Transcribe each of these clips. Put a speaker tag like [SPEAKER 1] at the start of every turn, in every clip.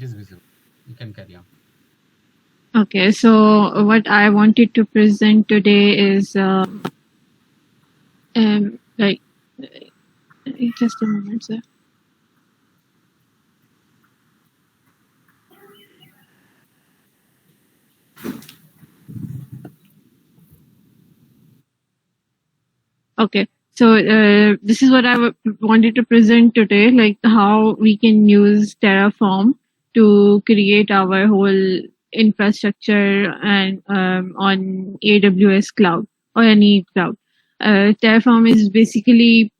[SPEAKER 1] is visible. You can carry on.
[SPEAKER 2] Okay, so what I wanted to present today is like just a moment, sir. Okay, so this is what wanted to present today, like how we can use Terraform to create our whole infrastructure and on AWS cloud or any cloud. Terraform is basically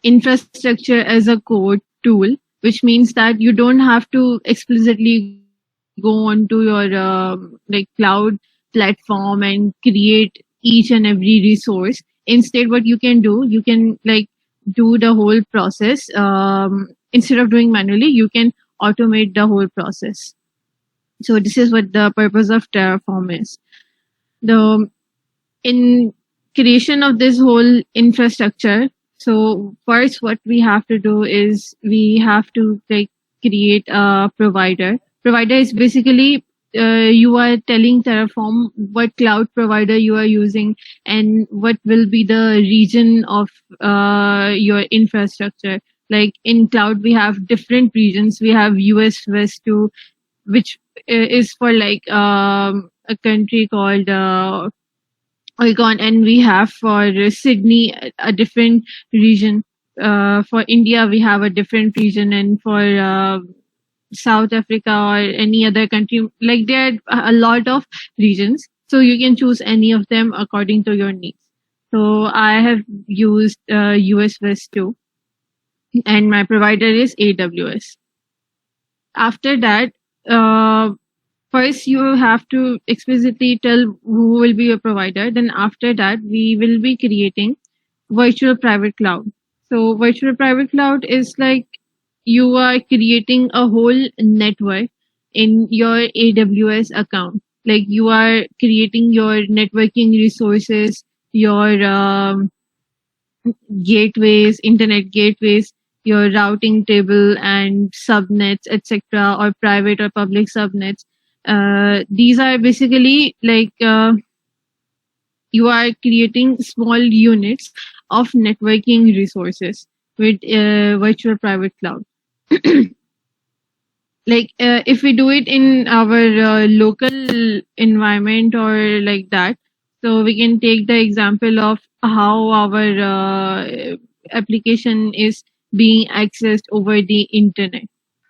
[SPEAKER 2] infrastructure as a code tool, which means that you don't have to explicitly go onto your like cloud platform and create each and every resource. Instead, what you can do, you can like do the whole process. Instead of doing manually, you can automate the whole process. So this is what the purpose of Terraform is. The in creation of this whole infrastructure, so first what we have to do is we have to like create a provider is basically you are telling Terraform what cloud provider you are using and what will be the region of your infrastructure. Like in cloud we have different regions. We have US West 2, which is for like a country called Oregon, and we have for Sydney a different region. For India, we have a different region, and for South Africa or any other country, like there are a lot of regions. So you can choose any of them according to your needs. So I have used US West 2, and my provider is AWS. After that, first you have to explicitly tell who will be your provider. Then after that, we will be creating virtual private cloud. So virtual private cloud is like you are creating a whole network in your AWS account. Like you are creating your networking resources, your gateways, internet gateways, your routing table and subnets, etc., or private or public subnets. These are basically like you are creating small units of networking resources with virtual private cloud. Like if we do it in our local environment or like that, so we can take the example of how our application is being accessed over the internet.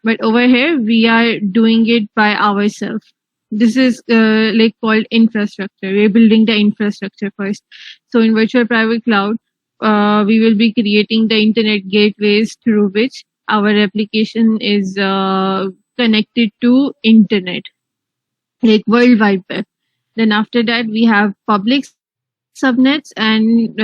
[SPEAKER 2] But over here, we are doing it by ourselves. This is like called infrastructure. We're building the infrastructure first. So in virtual private cloud, we will be creating the internet gateways through which our application is connected to internet, like World Wide Web. Then after that, we have public subnets and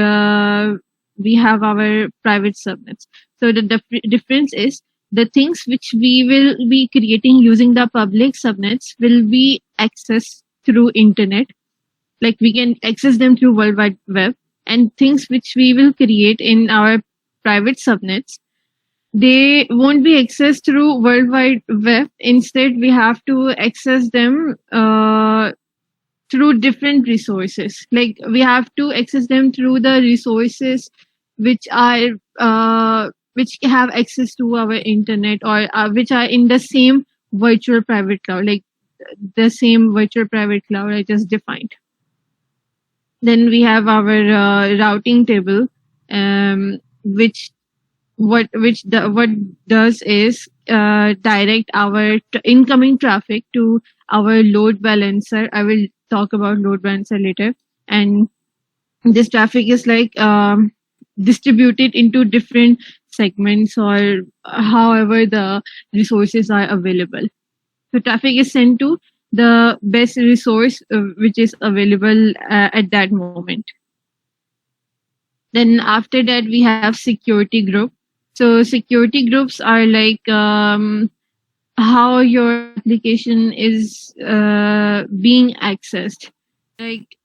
[SPEAKER 2] we have our private subnets. So the difference is the things which we will be creating using the public subnets will be accessed through internet. Like we can access them through World Wide Web, and things which we will create in our private subnets, they won't be accessed through World Wide Web. Instead, we have to access them through different resources. Like we have to access them through the resources which are which have access to our internet or which are in the same virtual private cloud, like the same virtual private cloud I just defined. Then we have our routing table, which what does is direct our incoming traffic to our load balancer. I will talk about load balancer later. And this traffic is like distributed into different segments or however the resources are available. So traffic is sent to the best resource which is available at that moment. Then after that, we have security group. So security groups are like how your application is being accessed. Like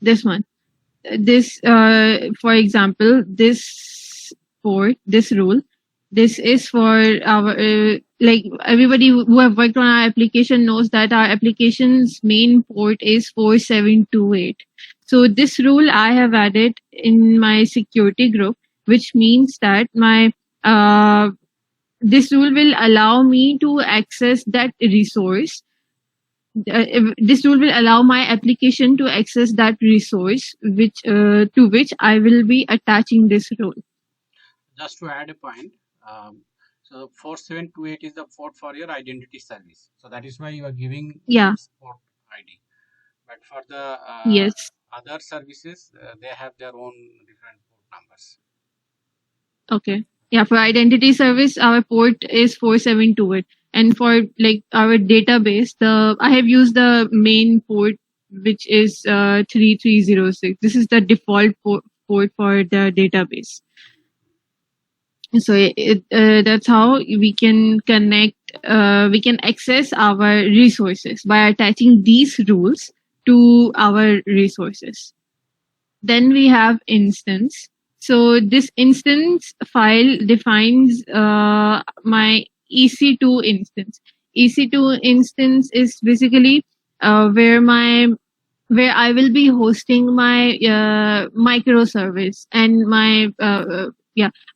[SPEAKER 2] this one. This, for example, this port, this rule This is for our like everybody who have worked on our application knows that our application's main port is 4728. So this rule I have added in my security group, which means that my this rule will allow me to access that resource. This rule will allow my application to access that resource, which to which I will be attaching this rule.
[SPEAKER 1] Just to add a point, so 4728 is the port for your identity service. So that is why you are giving
[SPEAKER 2] Yeah.
[SPEAKER 1] this port ID. But for the
[SPEAKER 2] Yes.
[SPEAKER 1] other services, they have their own different port numbers.
[SPEAKER 2] Okay. Yeah, for identity service, our port is 4728. And for like our database, the I have used the main port, which is 3306. This is the default port for the database. So that's how we can connect, we can access our resources by attaching these rules to our resources. Then we have instance. So this instance file defines my EC2 instance. EC2 instance is basically where I will be hosting my microservice and my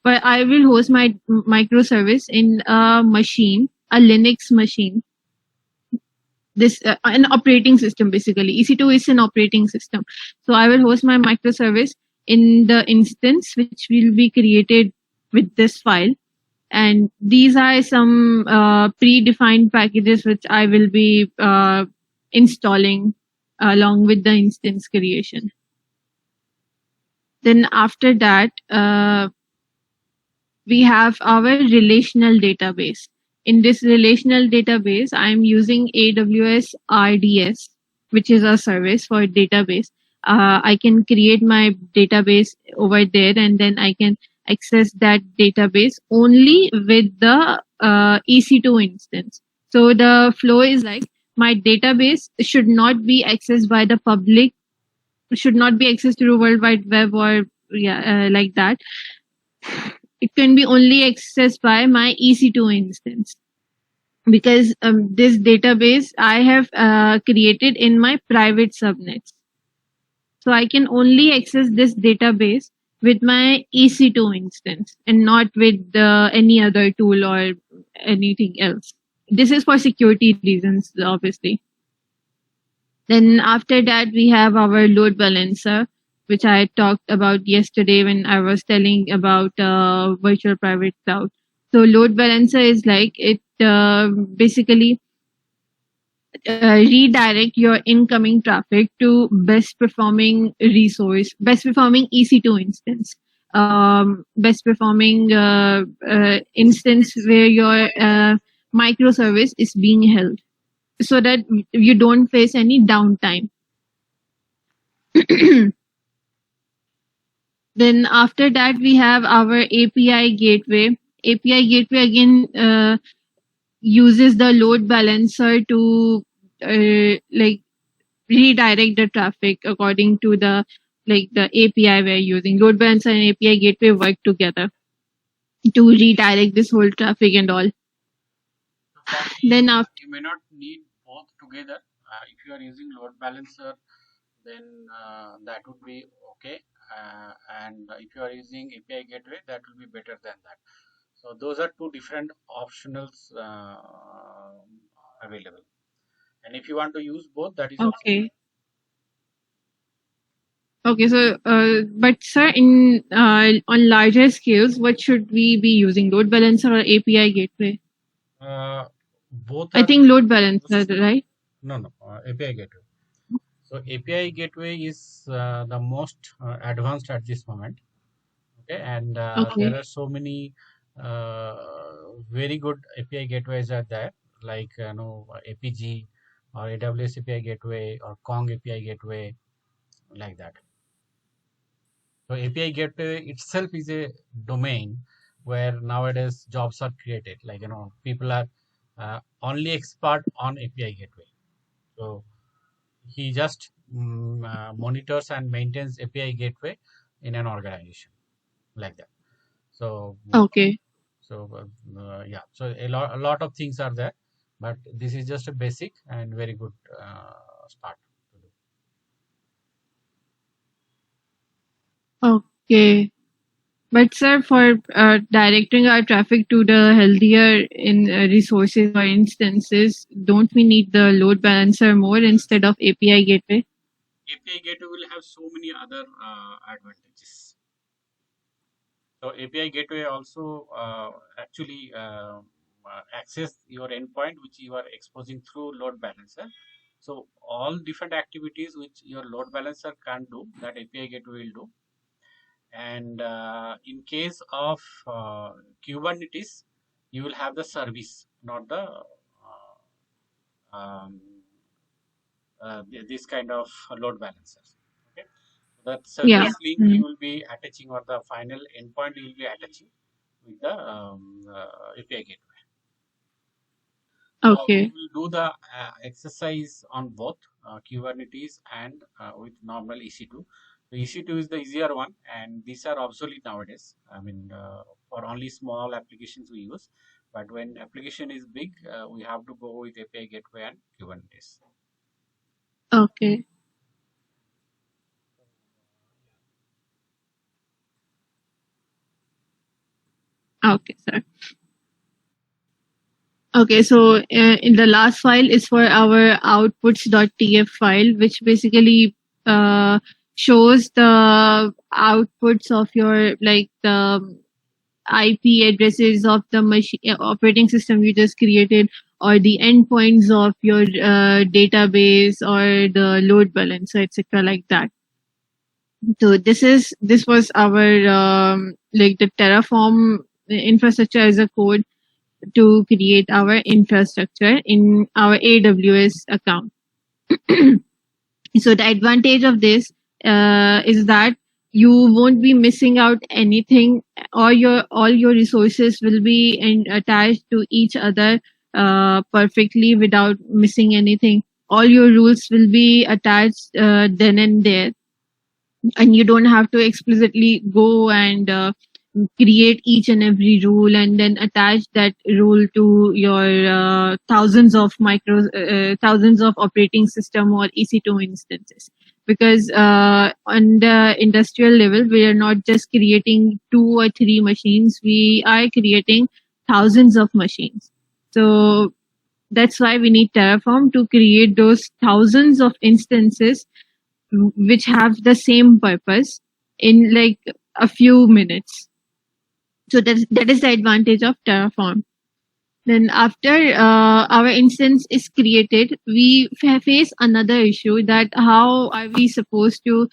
[SPEAKER 2] but I will host my microservice in a machine, a Linux machine. This an operating system basically. EC2 is an operating system. So I will host my microservice in the instance which will be created with this file. And these are some predefined packages which I will be installing along with the instance creation. Then after that, we have our relational database. In this relational database, I'm using AWS RDS, which is a service for database. I can create my database over there, and then I can access that database only with the EC2 instance. So the flow is like my database should not be accessed by the public, should not be accessed through World Wide Web or like that. It can be only accessed by my EC2 instance, because this database I have created in my private subnets. So I can only access this database with my EC2 instance and not with any other tool or anything else. This is for security reasons, obviously. Then after that, we have our load balancer, which I talked about yesterday when I was telling about virtual private cloud. So load balancer is like it basically redirect your incoming traffic to best performing resource, best performing EC2 instance, best performing instance where your microservice is being held, so that you don't face any downtime. Then after that, we have our API gateway. API gateway again uses the load balancer to like redirect the traffic according to the API we're using. Load balancer and API gateway work together to redirect this whole traffic and all. Then after,
[SPEAKER 1] you may not need both together. If you are using load balancer, then that would be okay. And if you are using API gateway, that will be better than that. So those are two different optionals available. And if you want to use both, that is also
[SPEAKER 2] okay. Okay, so but sir, in on larger scales, what should we be using, load balancer or API gateway?
[SPEAKER 1] both
[SPEAKER 2] I
[SPEAKER 1] are
[SPEAKER 2] think load balancer, right?
[SPEAKER 1] no API gateway. So API gateway is the most advanced at this moment. Okay, and
[SPEAKER 2] Okay.
[SPEAKER 1] there are so many very good API gateways are there, like APG or AWS API gateway or Kong API gateway, like that. So API gateway itself is a domain where nowadays jobs are created. Like people are only expert on API gateway. So he just monitors and maintains API gateway in an organization, like that. So
[SPEAKER 2] Okay.
[SPEAKER 1] So yeah, so a lot of things are there, but this is just a basic and very good start to do.
[SPEAKER 2] Okay. But sir, for directing our traffic to the healthier in resources or instances, don't we need the load balancer more instead of API gateway?
[SPEAKER 1] API gateway will have so many other advantages. So API gateway also actually access your endpoint which you are exposing through load balancer. So all different activities which your load balancer can't do, that API gateway will do. And in case of Kubernetes, you will have the service, not the um, this kind of load balancers. Okay, that
[SPEAKER 2] Yeah.
[SPEAKER 1] service link you
[SPEAKER 2] Mm.
[SPEAKER 1] will be attaching, or the final endpoint you will be attaching with the API gateway. So we
[SPEAKER 2] Okay.
[SPEAKER 1] will do the exercise on both Kubernetes and with normal EC2. The EC2 is the easier one, and these are obsolete nowadays. I mean, for only small applications we use, but when application is big, we have to go with API gateway and Kubernetes.
[SPEAKER 2] Okay. Okay, sir. Okay, so in the last file is for our outputs.tf file, which basically uh, shows the outputs of your like the IP addresses of the machine operating system you just created, or the endpoints of your database or the load balancer, etc., like that. So this was our like the Terraform infrastructure as a code to create our infrastructure in our AWS account. So the advantage of this is that you won't be missing out anything, or all your resources will be attached to each other perfectly without missing anything. All your rules will be attached then and there, and you don't have to explicitly go and create each and every rule and then attach that rule to your thousands of operating system or EC2 instances. Because on the industrial level, we are not just creating 2 or 3 machines, we are creating thousands of machines. So that's why we need Terraform to create those thousands of instances which have the same purpose in like a few minutes. So that is the advantage of Terraform. Then after our instance is created, we face another issue, that how are we supposed to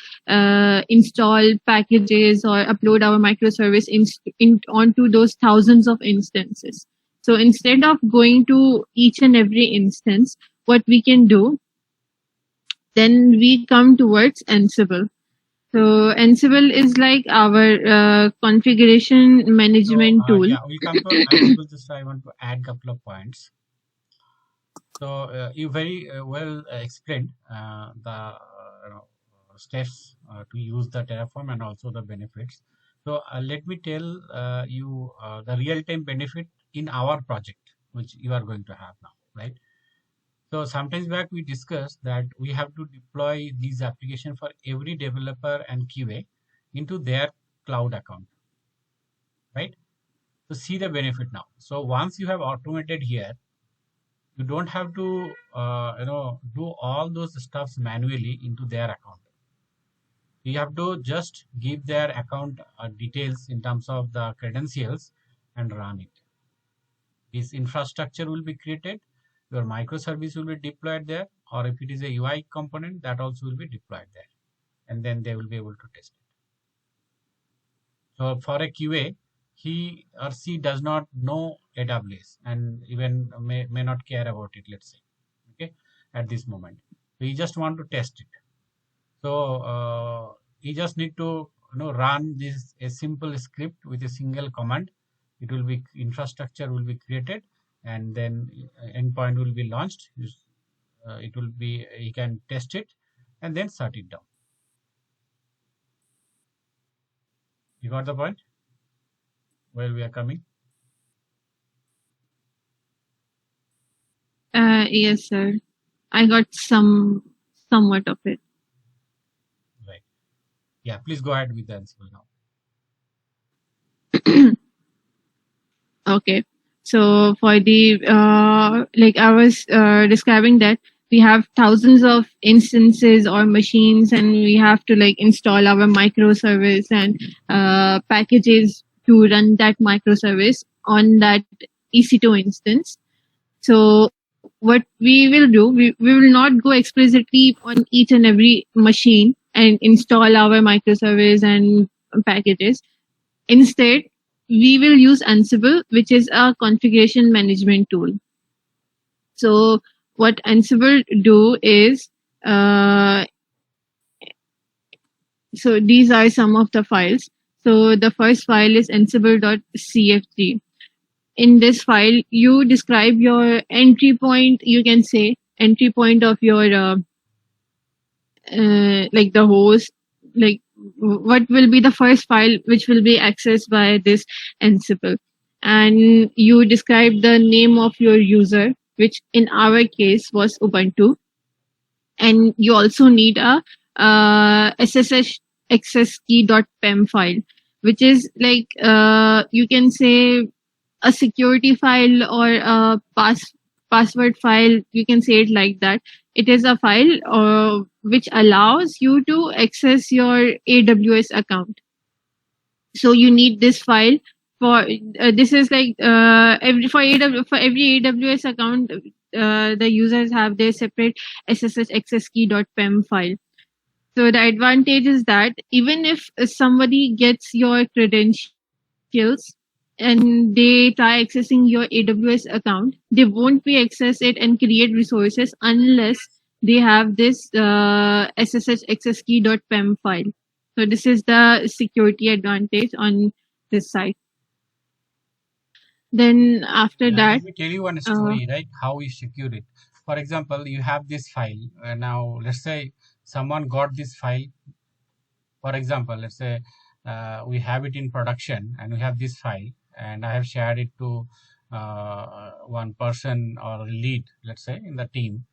[SPEAKER 2] install packages or upload our microservice onto those thousands of instances. So instead of going to each and every instance, what we can do, then we come towards Ansible. So Ansible is like our configuration
[SPEAKER 1] So
[SPEAKER 2] management tool.
[SPEAKER 1] yeah, we'll come to Ansible. Just I want to add couple of points. So you very well explained the steps to use the Terraform and also the benefits. So let me tell you the real-time benefit in our project, which you are going to have now, right? So sometimes back we discussed that we have to deploy these applications for every developer and QA into their cloud account, right? To see the benefit now. So once you have automated here, you don't have to do all those stuffs manually into their account. You have to just give their account details in terms of the credentials and run it. This infrastructure will be created, your microservice will be deployed there, or if it is a UI component, that also will be deployed there, and then they will be able to test it. So for a QA, he or she does not know AWS and even may not care about it, let's say, okay, at this moment. So you just want to test it. So you just need to run this a simple script with a single command. It will be infrastructure will be created, and then endpoint will be launched. It will be you can test it and then shut it down. You got the point? Where we are coming?
[SPEAKER 2] Yes, sir. I got somewhat of it.
[SPEAKER 1] Right. Yeah, please go ahead with the Ansible now.
[SPEAKER 2] Okay. So for the like I was describing that we have thousands of instances or machines, and we have to like install our microservice and packages to run that microservice on that EC2 instance. So what we will do, we will not go explicitly on each and every machine and install our microservice and packages. Instead, we will use Ansible, which is a configuration management tool. So what Ansible do is, uh, so these are some of the files. So the first file is ansible.cfg. In this file, you describe your entry point, you can say entry point of your like the host, like what will be the first file which will be accessed by this Ansible, and you describe the name of your user, which in our case was Ubuntu, and you also need a ssh access key.pem file, which is like you can say a security file or a password file, you can say it like that. It is a file which allows you to access your AWS account. So you need this file for this is like for every AWS account, the users have their separate ssh access key.pem file. So the advantage is that even if somebody gets your credentials and they try accessing your AWS account, they won't be access it and create resources unless they have this ssh access key.pem file. So this is the security advantage on this site. Then after
[SPEAKER 1] Yeah, let
[SPEAKER 2] that,
[SPEAKER 1] me tell you one
[SPEAKER 2] uh,
[SPEAKER 1] story, right? How we secure it. For example, you have this file. Now, let's say someone got this file. For example, let's say we have it in production and we have this file, and I have shared it to one person or lead, let's say, in the team,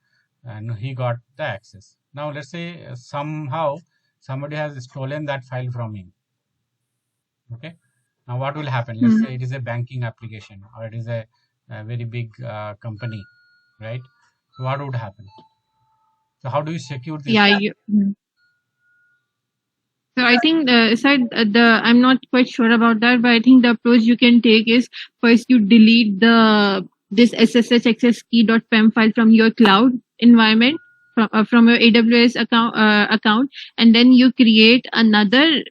[SPEAKER 1] and he got the access. Now, let's say somehow somebody has stolen that file from him. Okay. Now, what will happen? Let's
[SPEAKER 2] hmm,
[SPEAKER 1] say it is a banking application or it is a very big company, right? So what would happen? So how do you secure this?
[SPEAKER 2] yeah, so I think the I'm not quite sure about that, but I think the approach you can take is first you delete the this ssh access key.pem file from your cloud environment, from your AWS account, and then you create another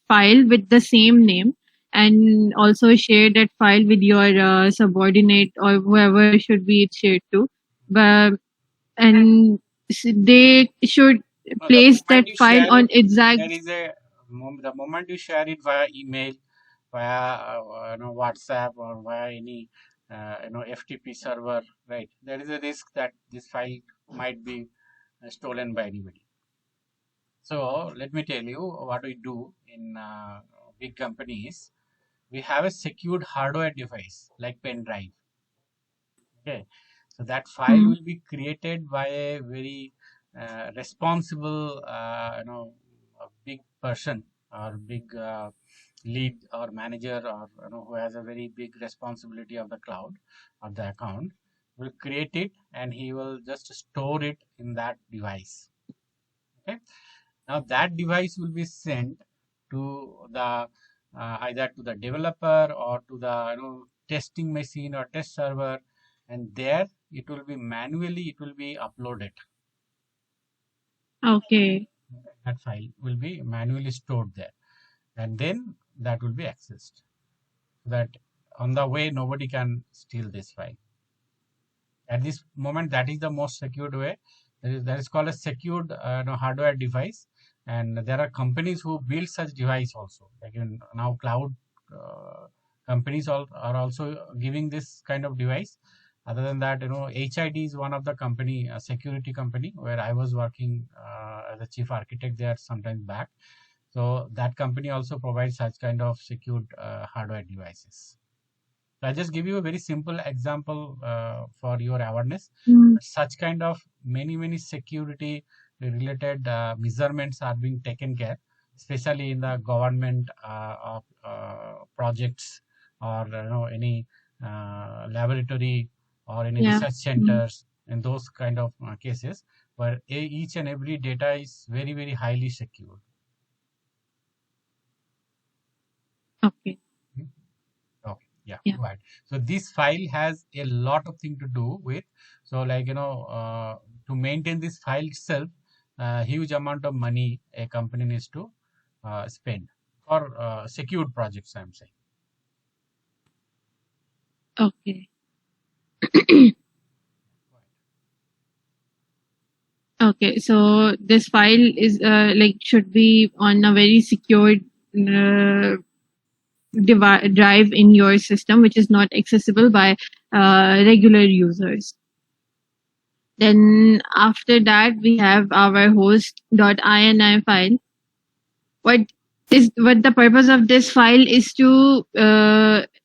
[SPEAKER 2] file with the same name, and also share that file with your subordinate or whoever should be it shared to. But and they should
[SPEAKER 1] No, the
[SPEAKER 2] place that
[SPEAKER 1] moment you
[SPEAKER 2] file
[SPEAKER 1] share
[SPEAKER 2] on
[SPEAKER 1] it,
[SPEAKER 2] exact.
[SPEAKER 1] there is the moment you share it via email, via WhatsApp or via any FTP server, right? There is a risk that this file might be stolen by anybody. So let me tell you what we do in big companies. We have a secured hardware device like pen drive. Okay, so that file
[SPEAKER 2] Hmm.
[SPEAKER 1] will be created by a very responsible, a big person or big lead or manager or who has a very big responsibility of the cloud or the account will create it, and he will just store it in that device. Okay, now that device will be sent to the either to the developer or to the testing machine or test server, and there it will be manually it will be uploaded.
[SPEAKER 2] Okay.
[SPEAKER 1] That file will be manually stored there, and then that will be accessed. So that on the way nobody can steal this file. At this moment, that is the most secured way. That is called a secured hardware device, and there are companies who build such device also. Like now cloud companies are also giving this kind of device. Other than that, HID is one of the company, a security company where I was working as a chief architect there sometime back. So that company also provides such kind of secured hardware devices. I just give you a very simple example for your awareness.
[SPEAKER 2] Mm.
[SPEAKER 1] Such kind of many security related measurements are being taken care, especially in the government of projects, or any laboratory or any
[SPEAKER 2] Yeah.
[SPEAKER 1] research
[SPEAKER 2] Mm.
[SPEAKER 1] centers, in those kind of cases where each and every data is very highly secure.
[SPEAKER 2] Okay.
[SPEAKER 1] Hmm? Okay, yeah,
[SPEAKER 2] Yeah.
[SPEAKER 1] go ahead. So this file has a lot of thing to do with. So like to maintain this file itself, huge amount of money a company needs to spend for secured projects, I'm saying.
[SPEAKER 2] Okay. Okay. So this file is like should be on a very secured uh, drive in your system, which is not accessible by regular users. Then after that, we have our host.ini file. What what the purpose of this file is to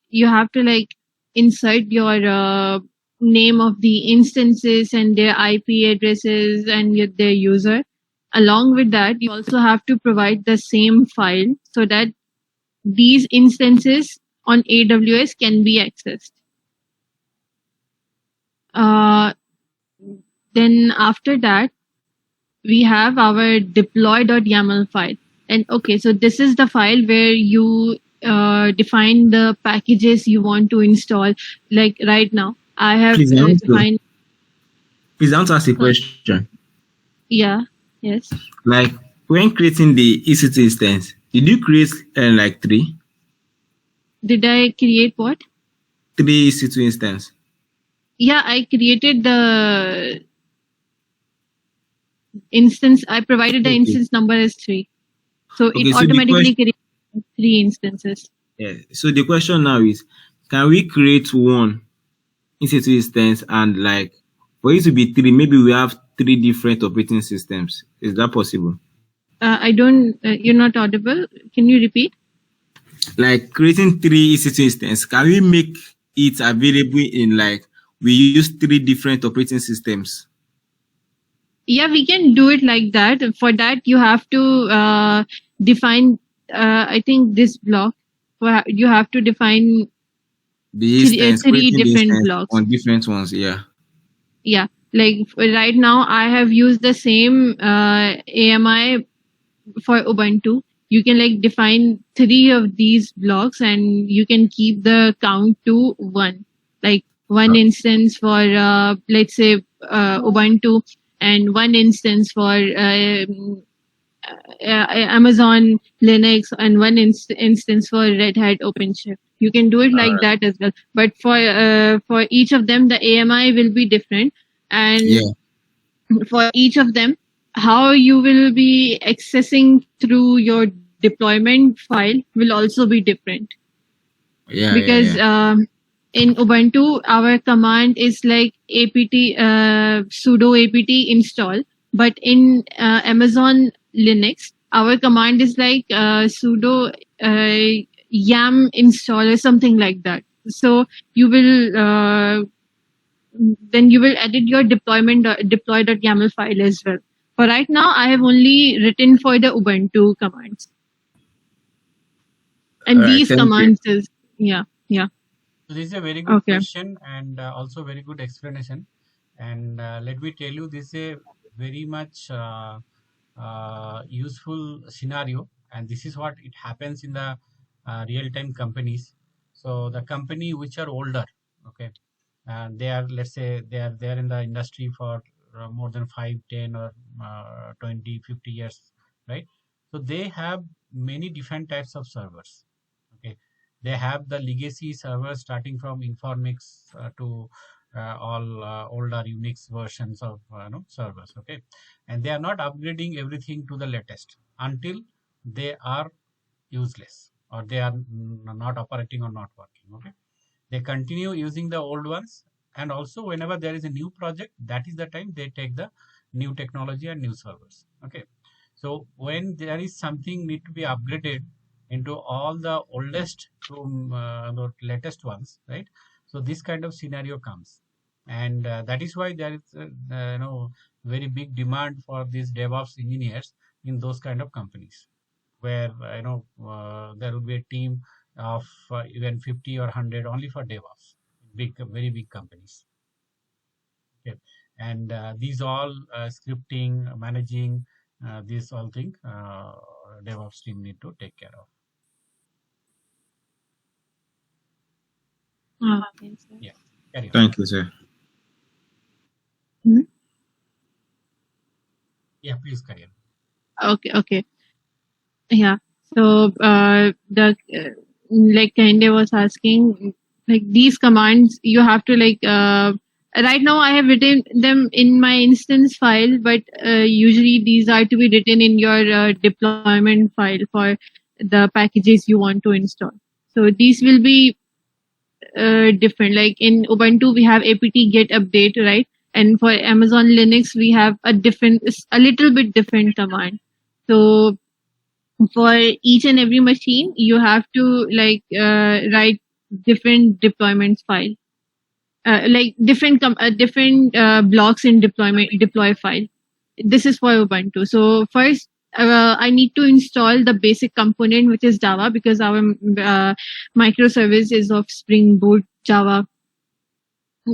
[SPEAKER 2] you have to like insert your name of the instances and their IP addresses and their user. Along with that, you also have to provide the same file so that these instances on AWS can be accessed. Uh, then after that, we have our deploy.yaml file. And okay, so this is the file where you define the packages you want to install. Like right now, I have
[SPEAKER 3] Please,
[SPEAKER 2] defined.
[SPEAKER 3] I want to ask a
[SPEAKER 2] Uh,
[SPEAKER 3] question.
[SPEAKER 2] yeah, yes.
[SPEAKER 3] Like when creating the EC2 instance, did you create like
[SPEAKER 2] Did I create what?
[SPEAKER 3] three EC2 instance?
[SPEAKER 2] Yeah, I created the instance. I provided the
[SPEAKER 3] Okay.
[SPEAKER 2] instance number as 3. So it
[SPEAKER 3] Okay. So the
[SPEAKER 2] automatically
[SPEAKER 3] question,
[SPEAKER 2] creates 3 instances.
[SPEAKER 3] yeah. So the question now is, can we create one EC2 instance and like for it to be three, maybe we have three different operating systems. Is that possible?
[SPEAKER 2] I don't, you're not audible. Can you repeat?
[SPEAKER 3] Like creating three EC2 instance, can we make it available in like we use three different operating systems?
[SPEAKER 2] Yeah, we can do it like that. For that, you have to define, I think, this block. You have to define
[SPEAKER 3] The instance,
[SPEAKER 2] three
[SPEAKER 3] creating the
[SPEAKER 2] different
[SPEAKER 3] instance
[SPEAKER 2] blocks.
[SPEAKER 3] on different ones, yeah.
[SPEAKER 2] Yeah, like right now, I have used the same AMI for Ubuntu. You can like define 3 of these blocks and you can keep the count to 1. Like one instance for, let's say, Ubuntu, and one instance for Amazon Linux, and one instance for Red Hat OpenShift. You can do it like that as well. But for each of them, the AMI will be different, and
[SPEAKER 3] Yeah,
[SPEAKER 2] for each of them, how you will be accessing through your deployment file will also be different. Because
[SPEAKER 3] yeah.
[SPEAKER 2] in Ubuntu, our command is like apt sudo apt install, but in Amazon Linux, our command is like sudo yam install or something like that. So you will then you will edit your deploy.yaml file as well. For right now, I have only written for the Ubuntu commands,
[SPEAKER 3] All
[SPEAKER 2] and
[SPEAKER 3] right,
[SPEAKER 2] these
[SPEAKER 3] thank you.
[SPEAKER 2] commands is yeah.
[SPEAKER 1] So this is a very good
[SPEAKER 2] Okay.
[SPEAKER 1] question, and also very good explanation. And let me tell you, this is a very much useful scenario, and this is what it happens in the real-time companies. So the company which are older, okay, and they are, let's say, they are in the industry for more than 5, 10, or 20, 50 years, right? So they have many different types of servers. Okay, they have the legacy servers starting from Informix to all older Unix versions of servers. Okay, and they are not upgrading everything to the latest until they are useless, or they are not operating or not working. Okay, they continue using the old ones, and also whenever there is a new project, that is the time they take the new technology and new servers. Okay, so when there is something need to be upgraded, into all the oldest to the latest ones, right? So this kind of scenario comes, and that is why there is very big demand for these DevOps engineers in those kind of companies, where there will be a team of even 50 or 100 only for DevOps, big, very big companies. Okay. And these all scripting, managing, these all things DevOps team need to take care of.
[SPEAKER 2] Okay, sir.
[SPEAKER 1] Yeah, carry on.
[SPEAKER 3] Thank you, sir.
[SPEAKER 2] Mhm.
[SPEAKER 1] Yeah, please carry on.
[SPEAKER 2] Okay, okay. Yeah. So the like Kende was asking, like these commands you have to like right now I have written them in my instance file, but usually these are to be written in your deployment file for the packages you want to install. So these will be different. Like in Ubuntu, we have apt get update, right? And for Amazon Linux, we have a little bit different command. So for each and every machine, you have to like write different deployments file, like different blocks in deploy file. This is for Ubuntu. So first, I need to install the basic component, which is Java, because our microservice is of Spring Boot Java.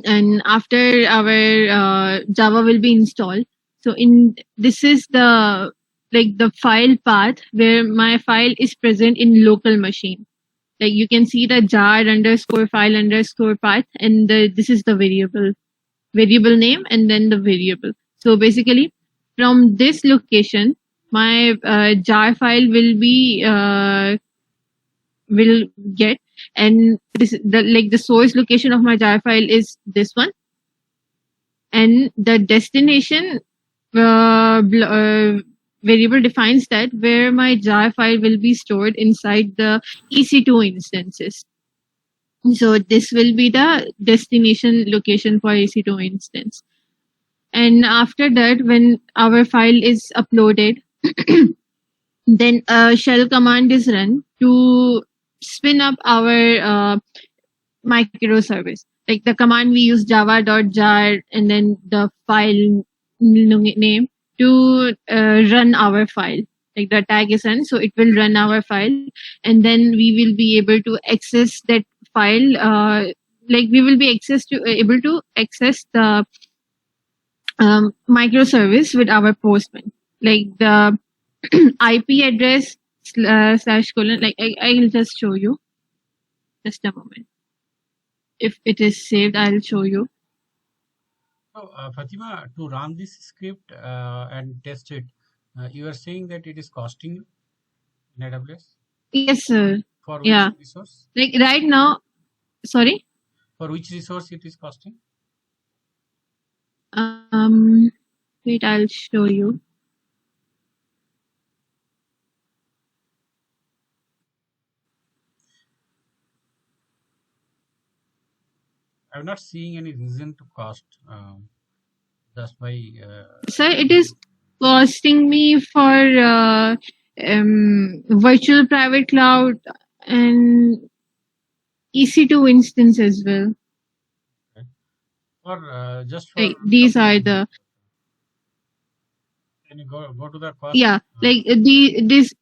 [SPEAKER 2] And after our Java will be installed. So in this is the like the file path where my file is present in local machine. Like you can see the jar underscore file underscore path, and this is the variable name, and then the variable. So basically, from this location, my jar file will get, and this the source location of my jar file is this one, and the destination variable defines that where my jar file will be stored inside the EC2 instances. So this will be the destination location for EC2 instance. And after that, when our file is uploaded, then a shell command is run to spin up our microservice. Like the command we use java.jar and then the file name to run our file. Like the tag is run, so it will run our file, and then we will be able to access that file. Like we will be able to access the microservice with our postman. Like the IP address slash colon. Like I'll just show you. Just a moment. If it is saved, I'll show you.
[SPEAKER 1] So, Fatima, to run this script and test it, you are saying that it is costing you in AWS?
[SPEAKER 2] Yes, sir.
[SPEAKER 1] For which
[SPEAKER 2] Yeah.
[SPEAKER 1] resource?
[SPEAKER 2] Like right now, sorry.
[SPEAKER 1] For which resource it is costing?
[SPEAKER 2] Wait, I'll show you.
[SPEAKER 1] I'm not seeing any reason to cost. That's why.
[SPEAKER 2] Sir, it is costing me for virtual private cloud and EC2 instance as well.
[SPEAKER 1] Or just for
[SPEAKER 2] Like these are the
[SPEAKER 1] can you go to the cost?
[SPEAKER 2] yeah. Like the this.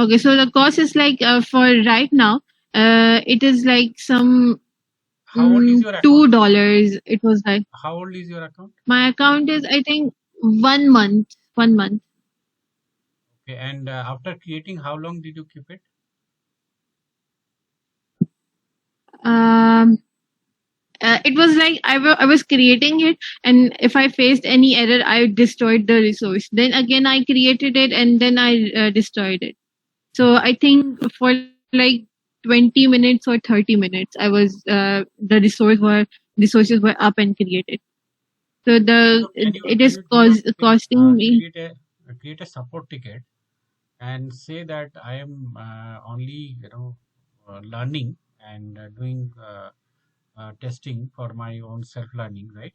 [SPEAKER 2] Okay, so the cost is like for right now. It is like some
[SPEAKER 1] How old is your account?
[SPEAKER 2] $2. It was like
[SPEAKER 1] How old is your account?
[SPEAKER 2] my account is I think 1 month. 1 month.
[SPEAKER 1] Okay, and after creating, how long did you keep it?
[SPEAKER 2] It was like I was creating it, and if I faced any error, I destroyed the resource. Then again, I created it, and then I destroyed it. So I think for like 20 minutes or 30 minutes, I was the resources were up and created. So
[SPEAKER 1] So
[SPEAKER 2] it is costing me.
[SPEAKER 1] create a support ticket and say that I am only learning and doing testing for my own self learning, right?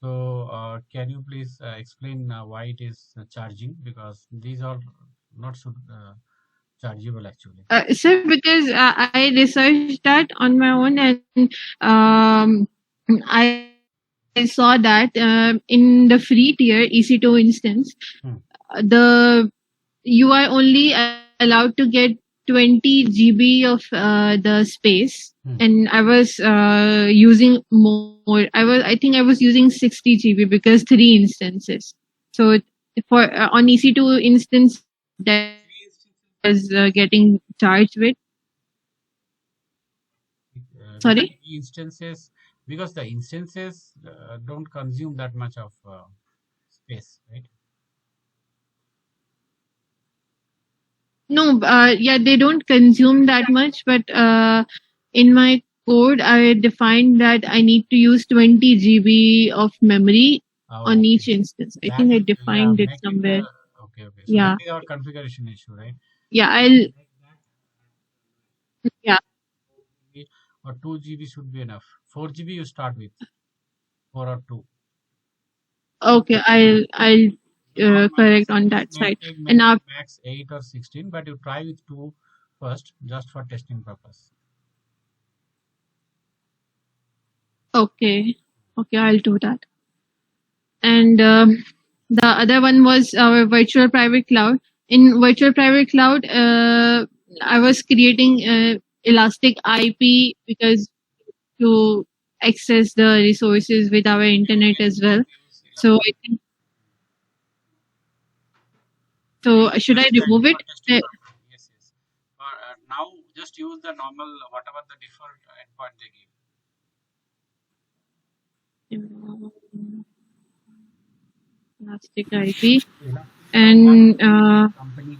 [SPEAKER 1] So can you please explain why it is charging? Because these are not so. chargeable actually.
[SPEAKER 2] Sir, because I researched that on my own, and um, I saw that in the free tier EC2 instance,
[SPEAKER 1] Hmm.
[SPEAKER 2] the you are only allowed to get 20 GB of the space,
[SPEAKER 1] Hmm.
[SPEAKER 2] and I was using more. I think I was using 60 GB because three instances. So for on EC2 instance, that was getting charged with.
[SPEAKER 1] With the
[SPEAKER 2] Sorry.
[SPEAKER 1] instances, because the instances don't consume that much of space, right?
[SPEAKER 2] No, yeah, they don't consume that much, but in my code, I defined that I need to use 20 GB of memory
[SPEAKER 1] Oh,
[SPEAKER 2] on
[SPEAKER 1] okay.
[SPEAKER 2] each instance. I
[SPEAKER 1] That
[SPEAKER 2] think I
[SPEAKER 1] is, yeah,
[SPEAKER 2] defined it
[SPEAKER 1] make it,
[SPEAKER 2] somewhere.
[SPEAKER 1] okay, okay. So that
[SPEAKER 2] Yeah,
[SPEAKER 1] is our configuration issue, right?
[SPEAKER 2] yeah,
[SPEAKER 1] Make that
[SPEAKER 2] yeah.
[SPEAKER 1] 4 GB or 2 GB should be enough. 4 GB you start with, 4 or 2.
[SPEAKER 2] Okay, I'll
[SPEAKER 1] Our
[SPEAKER 2] correct on
[SPEAKER 1] service
[SPEAKER 2] that
[SPEAKER 1] may
[SPEAKER 2] side.
[SPEAKER 1] take
[SPEAKER 2] And
[SPEAKER 1] maybe
[SPEAKER 2] now,
[SPEAKER 1] max 8 or 16, but you try with 2 first, just for testing purpose.
[SPEAKER 2] okay, okay, I'll do that. And the other one was our virtual private cloud. In virtual private cloud, I was creating elastic IP because to access the resources with our internet
[SPEAKER 1] Yes,
[SPEAKER 2] as
[SPEAKER 1] you
[SPEAKER 2] well.
[SPEAKER 1] can use
[SPEAKER 2] So
[SPEAKER 1] elastic.
[SPEAKER 2] I think,
[SPEAKER 1] You
[SPEAKER 2] so
[SPEAKER 1] can
[SPEAKER 2] should I
[SPEAKER 1] use that
[SPEAKER 2] remove
[SPEAKER 1] for
[SPEAKER 2] it?
[SPEAKER 1] testing purpose. Yes, yes. Now just use the normal, whatever the default endpoint they give.
[SPEAKER 2] Elastic IP
[SPEAKER 1] Elastic is the one
[SPEAKER 2] and
[SPEAKER 1] company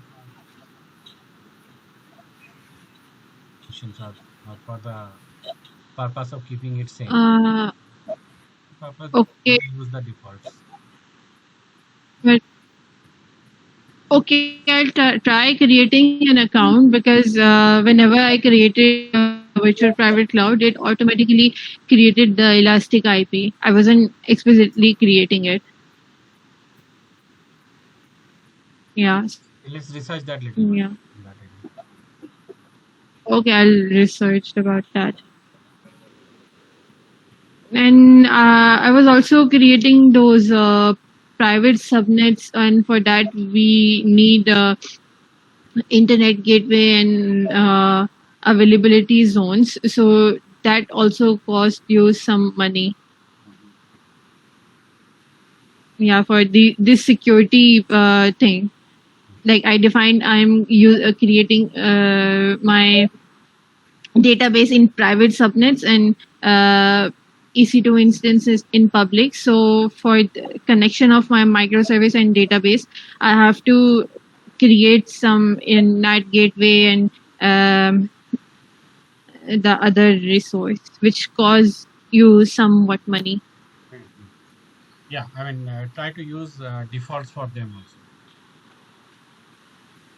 [SPEAKER 1] functions are for the purpose of keeping it same.
[SPEAKER 2] uh,
[SPEAKER 1] Purpose
[SPEAKER 2] okay,
[SPEAKER 1] they use the defaults.
[SPEAKER 2] but okay, I'll try creating an account because whenever I created virtual private cloud, it automatically created the elastic IP. I wasn't explicitly creating it. Yeah,
[SPEAKER 1] Let's research that little bit.
[SPEAKER 2] yeah.
[SPEAKER 1] That area.
[SPEAKER 2] Okay, I'll research about that. And I was also creating those private subnets, and for that we need internet gateway and availability zones. So that also cost you some money. Yeah, for the this security thing. Like I defined, creating my database in private subnets and EC2 instances in public. So for the connection of my microservice and database, I have to create some in NAT gateway and the other resource, which costs you somewhat money.
[SPEAKER 1] Mhm. Yeah, I mean, try to use defaults for them also.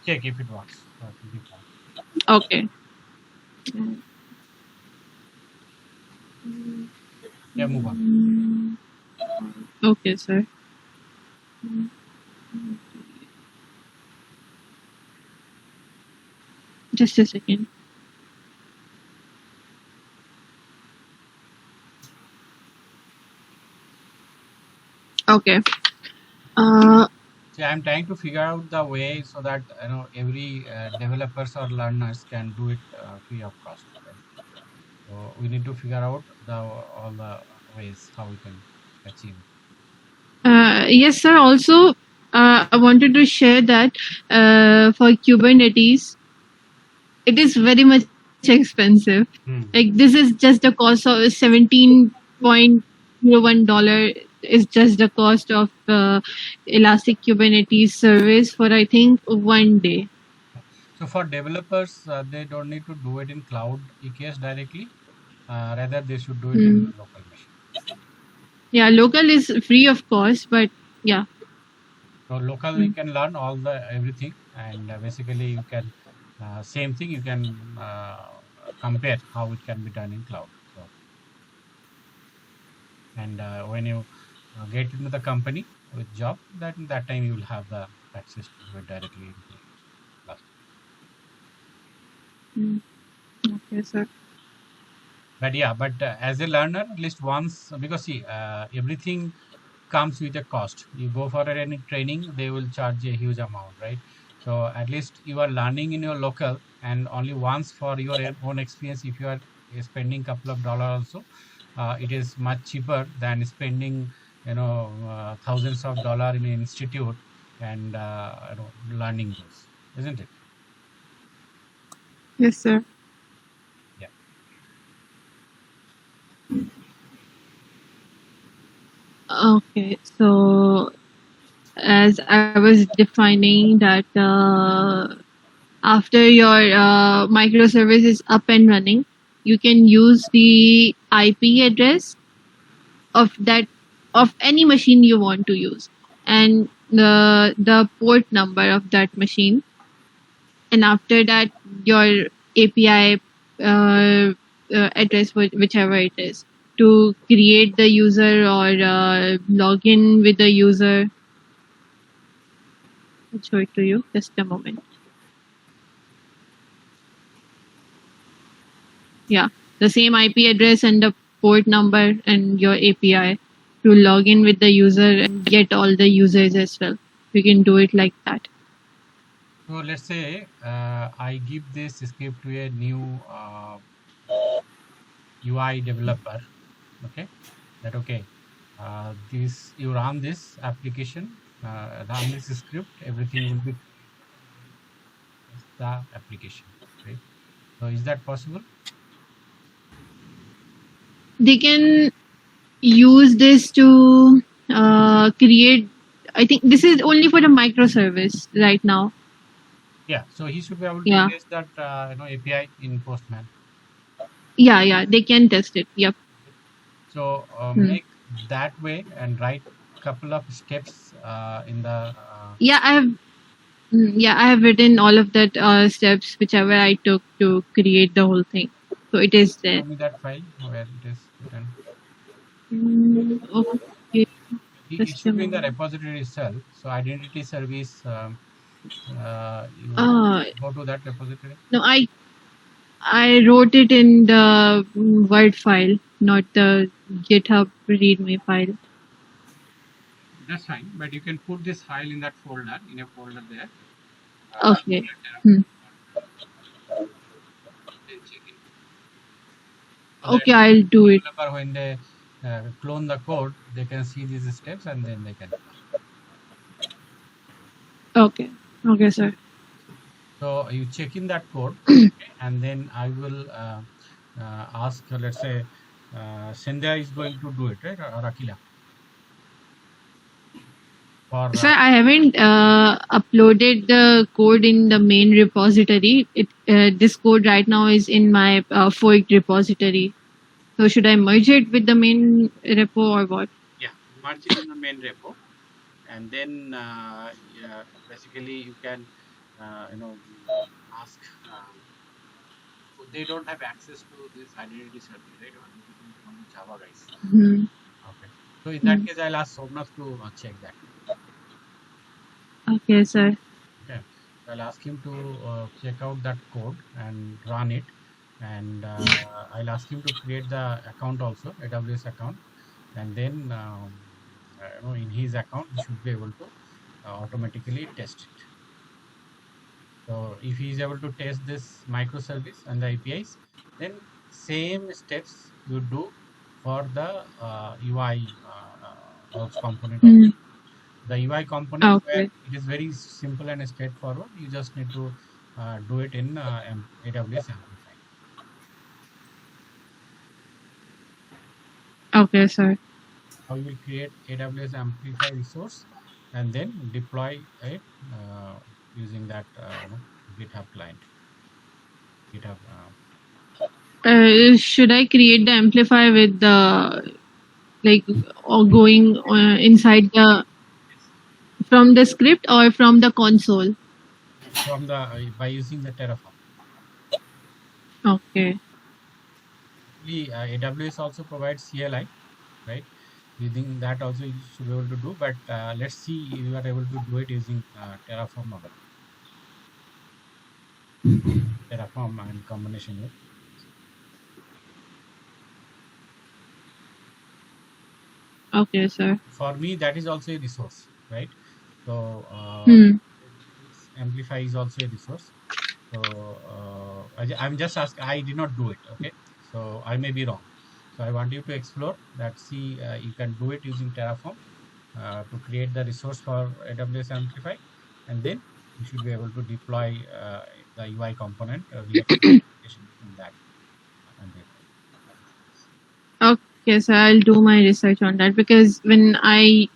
[SPEAKER 1] Check if it works. Default.
[SPEAKER 2] Okay.
[SPEAKER 1] Yeah, move on.
[SPEAKER 2] Okay, sir. Just a second. Okay. Uh,
[SPEAKER 1] See, I'm trying to figure out the way so that every developers or learners can do it free of cost. Right? So we need to figure out the all the ways how we can achieve it.
[SPEAKER 2] yes, sir. Also, I wanted to share that for Kubernetes, it is very much expensive. Like
[SPEAKER 1] Hmm.
[SPEAKER 2] this is just the cost of $17.01 is just the cost of Elastic Kubernetes service for I think one day.
[SPEAKER 1] So for developers, they don't need to do it in cloud EKS directly. Rather, they should do it in
[SPEAKER 2] Hmm.
[SPEAKER 1] the local machine.
[SPEAKER 2] Yeah, local is free of cost, but yeah.
[SPEAKER 1] So local, you
[SPEAKER 2] Hmm.
[SPEAKER 1] can learn all the everything, and basically you can same thing you can compare how it can be done in cloud. So and when you get into the company with job, that time you will have the access to do it directly into Elastic.
[SPEAKER 2] Mm. Okay, sir.
[SPEAKER 1] But yeah, but as a learner, at least once, because see, everything comes with a cost. You go for any training, they will charge a huge amount, right? So at least you are learning in your local, and only once for your own experience. If you are spending couple of dollars also, it is much cheaper than spending thousands of dollars in an institute and learning those, isn't it?
[SPEAKER 2] Yes, sir.
[SPEAKER 1] Yeah.
[SPEAKER 2] Okay, so as I was defining that after your microservice is up and running, you can use the IP address of that of any machine you want to use and the port number of that machine, and after that your API address, whichever it is, to create the user or log in with the user. I'll show it to you. Just a moment. Yeah, the same IP address and the port number and your API to log in with the user and get all the users as well. We can do it like that.
[SPEAKER 1] So let's say I give this script to a new UI developer. Okay, that okay. This you run this application, run this script. Everything will be the application, right? So is that possible?
[SPEAKER 2] They can use this to create. I think this is only for the microservice right now.
[SPEAKER 1] Yeah. So he should be able to
[SPEAKER 2] Yeah,
[SPEAKER 1] test that API in Postman.
[SPEAKER 2] yeah. They can test it. Yep.
[SPEAKER 1] So
[SPEAKER 2] Hmm.
[SPEAKER 1] make that way and write couple of steps in the.
[SPEAKER 2] Yeah, I have. Yeah, I have written all of that steps, whichever I took to create the whole thing. So it is there.
[SPEAKER 1] Show me that file where it is written.
[SPEAKER 2] Okay,
[SPEAKER 1] It
[SPEAKER 2] just a
[SPEAKER 1] should be in the
[SPEAKER 2] moment.
[SPEAKER 1] repository itself. So identity service, you
[SPEAKER 2] Uh,
[SPEAKER 1] go to that repository.
[SPEAKER 2] no, I wrote it in the Word file, not the GitHub README file.
[SPEAKER 1] That's fine, but you can put this file in that folder, in a folder there.
[SPEAKER 2] Okay. Hmm.
[SPEAKER 1] Terraform, then check in. So that
[SPEAKER 2] Okay, I'll do it.
[SPEAKER 1] developer, when they clone the code, they can see these steps and then they can.
[SPEAKER 2] Okay. Okay, sir.
[SPEAKER 1] So you check in that code, and then I will ask, let's say, Sandhya is going to do it, right? Or Akila. For
[SPEAKER 2] Sir, I haven't uploaded the code in the main repository. This code right now is in my forked repository. So should I merge it with the main repo or what?
[SPEAKER 1] yeah, merge it in the main repo, and then yeah, basically you can ask. They don't have access to this identity service, right? Only Java guys.
[SPEAKER 2] Hmm.
[SPEAKER 1] Okay. So in that
[SPEAKER 2] Hmm.
[SPEAKER 1] case, I'll ask Somnath to check that.
[SPEAKER 2] Okay, sir.
[SPEAKER 1] Okay. So I'll ask him to check out that code and run it, and I'll ask him to create the account also, AWS account, and then in his account he should be able to automatically test it. So if he is able to test this microservice and the APIs, then same steps you do for the UI component also.
[SPEAKER 2] Hmm.
[SPEAKER 1] The UI component where
[SPEAKER 2] Okay.
[SPEAKER 1] it is very simple and straightforward. You just need to do it in AWS Amplify.
[SPEAKER 2] Okay, sir.
[SPEAKER 1] How you will create AWS Amplify resource and then deploy it using that GitHub client, GitHub.
[SPEAKER 2] Should I create the amplifier with the like or going inside the
[SPEAKER 1] Yes.
[SPEAKER 2] from the script or from the console?
[SPEAKER 1] From the by using the Terraform.
[SPEAKER 2] Okay.
[SPEAKER 1] Actually, AWS also provides CLI, right? Using that also you should be able to do. But let's see if you are able to do it using Terraform or not. Terraform and combination with.
[SPEAKER 2] Okay, sir.
[SPEAKER 1] For me, that is also a resource, right? So
[SPEAKER 2] Hmm.
[SPEAKER 1] this amplify is also a resource. So I'm just asking. I did not do it. Okay, so I may be wrong. So I want you to explore that. See, you can do it using Terraform to create the resource for AWS Amplify, and then you should be able to deploy the UI component related to application in that Amplify.
[SPEAKER 2] Okay, so I'll do my research on that because when I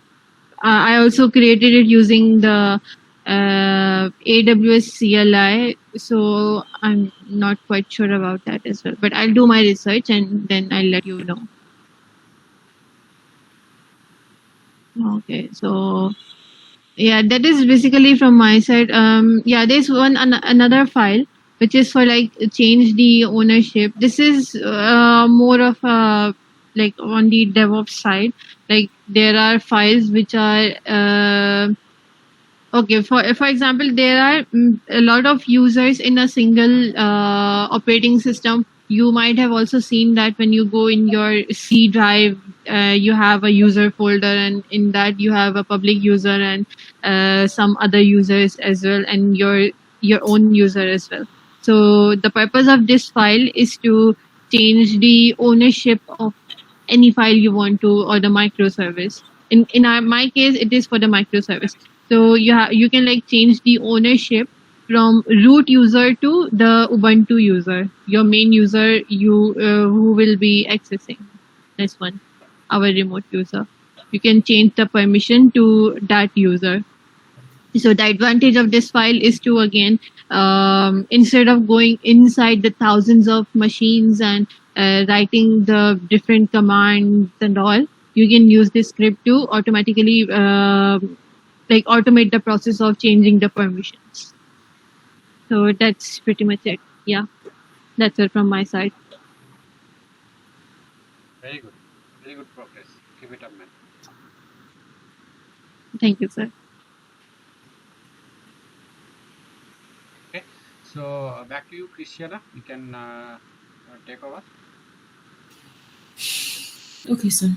[SPEAKER 2] also created it using the AWS CLI, so I'm not quite sure about that as well. But I'll do my research and then I'll let you know. Okay, so yeah, that is basically from my side. Yeah, there's another file which is for like change the ownership. This is more of a like on the DevOps side. Like there are files which are okay. For example, there are a lot of users in a single operating system. You might have also seen that when you go in your C drive, you have a user folder, and in that you have a public user and some other users as well, and your own user as well. So the purpose of this file is to change the ownership of any file you want to, or the microservice. My case, it is for the microservice. So you can like change the ownership from root user to the Ubuntu user, your main user, who will be accessing this one, our remote user. You can change the permission to that user. So the advantage of this file is to again, instead of going inside the thousands of machines and writing the different commands and all, you can use this script to automatically like automate the process of changing the permissions. So that's pretty much it. Yeah, that's it from my side.
[SPEAKER 1] Very good, very good progress. Keep it up, man.
[SPEAKER 2] Thank you, sir.
[SPEAKER 1] Okay, so back to you, Christiana. You can take over.
[SPEAKER 4] Okay, sir.